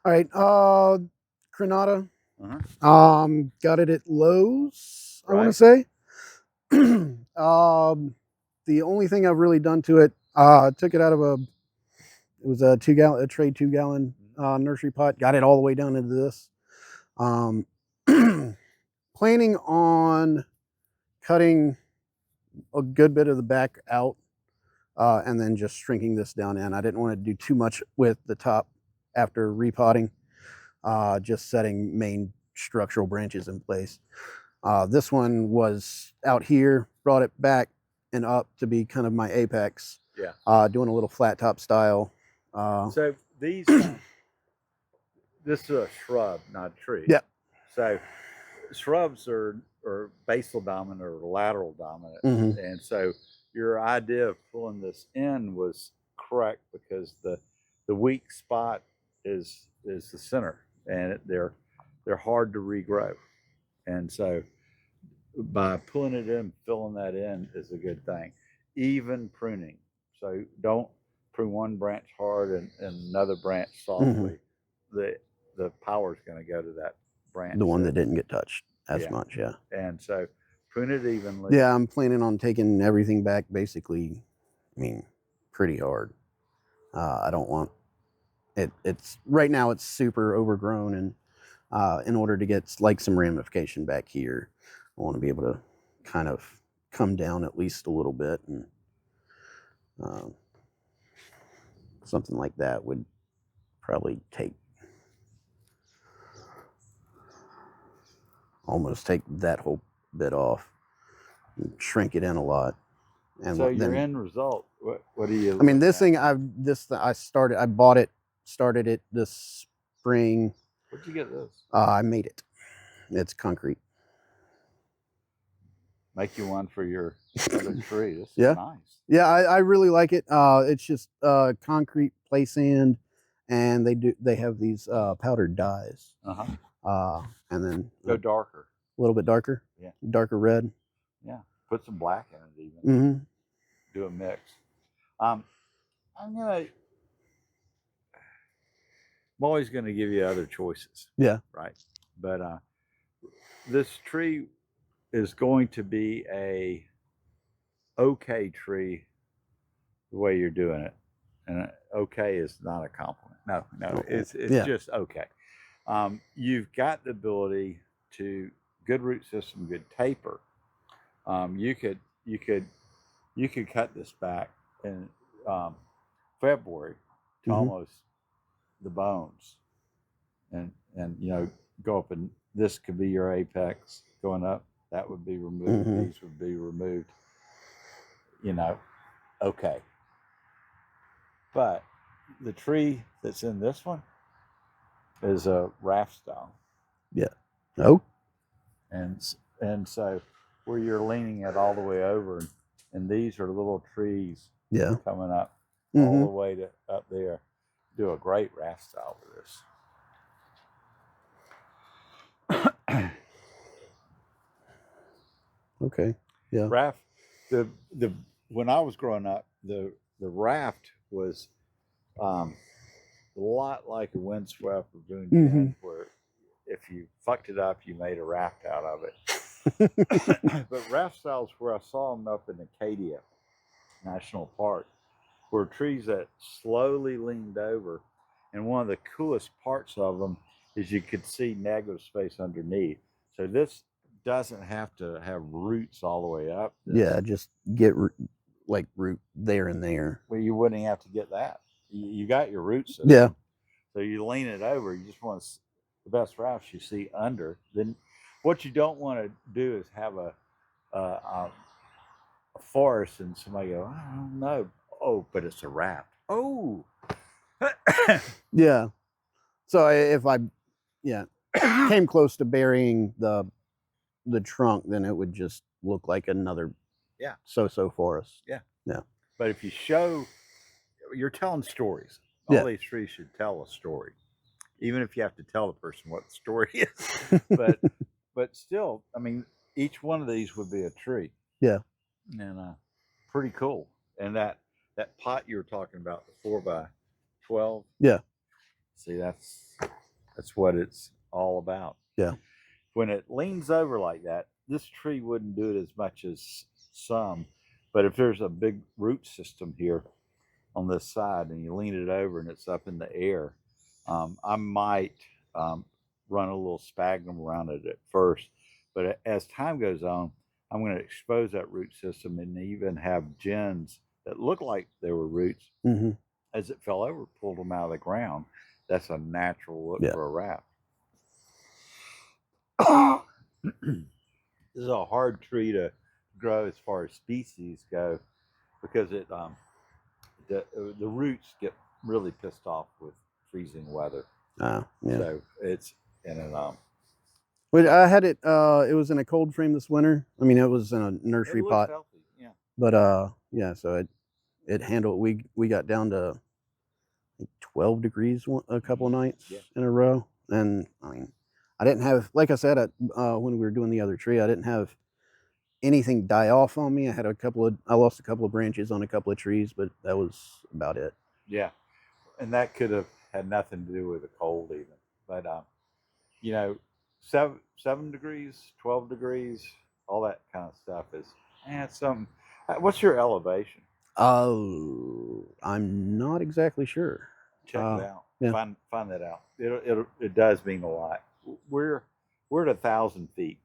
All right. Crennata. Got it at Lowe's, I want to Right. say. The only thing I've really done to it, took it out of it was a a tray 2 gallon nursery pot. Got it all the way down into this. Um, Planning on cutting a good bit of the back out, and then just shrinking this down in. I didn't want to do too much with the top after repotting, just setting main structural branches in place. This one was out here, brought it back and up to be kind of my apex. Yeah. Doing a little flat top style. So these, this is a shrub, not a tree. Yeah. So shrubs are basal dominant or lateral dominant, Mhm. and so your idea of pulling this in was correct because the weak spot is the center, and they're hard to regrow, and so by pulling it in, filling that in is a good thing. Even pruning, so don't prune one branch hard and another branch softly. The the power is going to go to that branch. The one that didn't get touched as Yeah. much. Yeah. And so prune it evenly. Yeah, I'm planning on taking everything back basically, I mean, pretty hard. I don't want it. It's right now it's super overgrown, and in order to get like some ramification back here, I want to be able to kind of come down at least a little bit, and uh, something like that would probably almost take that whole bit off, and shrink it in a lot. And So your then, end result, what do you? I mean, this at? thing I bought it, started it this spring. Where'd you get this? I made it. It's concrete. Make you one for your other tree. This is Yeah. nice. Yeah, I really like it. It's just concrete play sand, and they have these powdered dyes. And then Go darker. A little bit darker. Yeah. Darker red. Yeah. Put some black in it even. Mm-hmm. Do a mix. I'm always gonna give you other choices. Yeah. Right. But this tree is going to be a okay tree the way you're doing it, and okay is not a compliment. No, it's just okay. You've got the ability to good root system, good taper. You could cut this back in February to almost the bones, and go up, and this could be your apex going up. That would be removed. These would be removed. Okay. But the tree that's in this one is a raft stone. Yeah. Oh. And so where you're leaning it all the way over, and these are little trees. Yeah. Coming up all the way to up there. Do a great raft style with this. Okay. Yeah. Raft. The when I was growing up, the raft was a lot like a windswept or boon gin, where if you fucked it up, you made a raft out of it. But raft styles, where I saw them up in Acadia National Park, were trees that slowly leaned over, and one of the coolest parts of them is you could see negative space underneath. So this doesn't have to have roots all the way up. Yeah, just get like root there and there. Well, you wouldn't have to get that. You got your root system. Yeah. So you lean it over. You just want the best rafts you see under. Then what you don't want to do is have a forest and somebody go, I don't know. Oh, but it's a raft. Oh. Yeah. So if I came close to burying the trunk, then it would just look like another so-so forest. Yeah. Yeah. But if you show, you're telling stories. All these trees should tell a story, even if you have to tell the person what the story is. but still, I mean, each one of these would be a tree. Yeah. And pretty cool. And that pot you were talking about, the 4x12. Yeah. See, that's what it's all about. Yeah. When it leans over like that, this tree wouldn't do it as much as some, but if there's a big root system here on this side and you lean it over and it's up in the air, I might run a little sphagnum around it at first, but as time goes on, I'm going to expose that root system and even have gens that look like they were roots. Mm-hmm. As it fell over, pulled them out of the ground. That's a natural look for a raft. This is a hard tree to grow as far as species go because it the roots get really pissed off with freezing weather. Yeah. So it's in an But I had it. It was in a cold frame this winter. I mean, it was in a nursery pot. healthy, yeah. But yeah. So it handled. We got down to 12 degrees a couple of nights in a row, and I mean, I didn't have, like I said, when we were doing the other tree, I didn't have anything die off on me. I lost a couple of branches on a couple of trees, but that was about it. Yeah, and that could have had nothing to do with the cold even. But you know, 7 degrees, 12 degrees, all that kind of stuff is something. What's your elevation? Oh, I'm not exactly sure. Check it out. Yeah. Find that out. It does mean a lot. We're at 1,000 feet,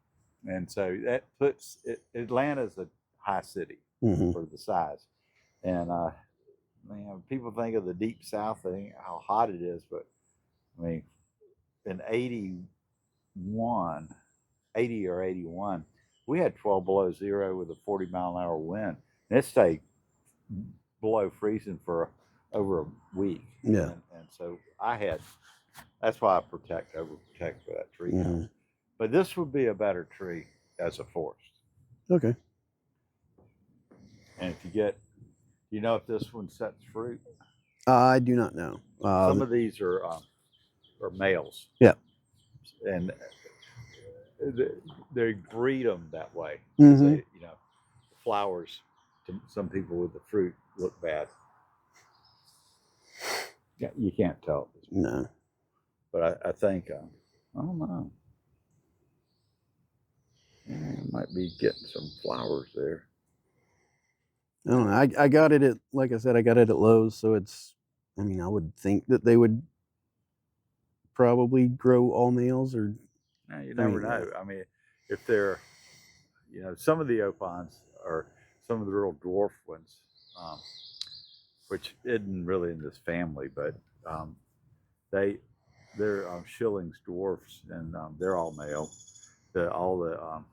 and so that puts Atlanta's a high city for the size. And man, people think of the deep South, they think how hot it is, but I mean, in 80 or 81, we had 12 below zero with a 40-mile-an-hour wind, and it stayed below freezing for over a week. Yeah. And so that's why I overprotect for that tree. But this would be a better tree as a forest. Okay. And if you get, if this one sets fruit? I do not know. Some of these are males. Yeah. And they breed them that way. Mm-hmm. Flowers to some people with the fruit look bad. Yeah, you can't tell. No. But I think, I don't know. Yeah, might be getting some flowers there. I don't know. I got it at, like I said, I got it at Lowe's, so it's, I mean, I would think that they would probably grow all males, or you never know. I mean, if they're, some of the opines are some of the real dwarf ones, which isn't really in this family, but they're Schilling's dwarfs, and they're all male. All the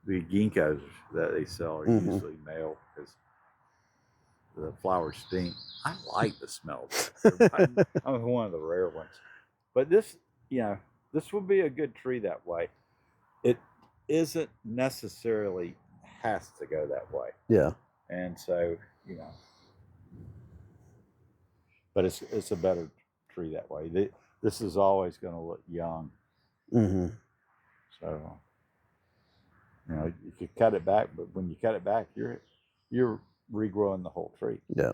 ginkgos that they sell are usually male because the flowers stink. I like the smell of them. I'm one of the rare ones. But this would be a good tree that way. It isn't necessarily has to go that way. Yeah. And so, but it's a better tree that way. This is always going to look young. So, you could cut it back, but when you cut it back, you're regrowing the whole tree. Yeah.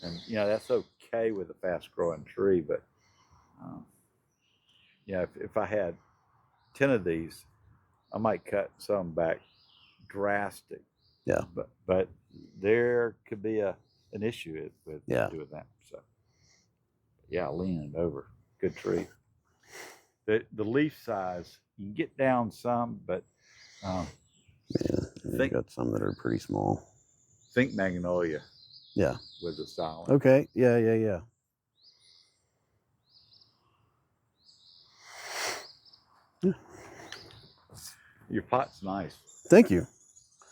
And that's okay with a fast growing tree, but if I had 10 of these, I might cut some back drastic. Yeah. But there could be an issue with doing that. So yeah, leaning it over. Good tree. The leaf size, you can get down some, but yeah, you got some that are pretty small. Think magnolia. Yeah. With the style. Okay. Yeah. Your pot's nice. Thank you.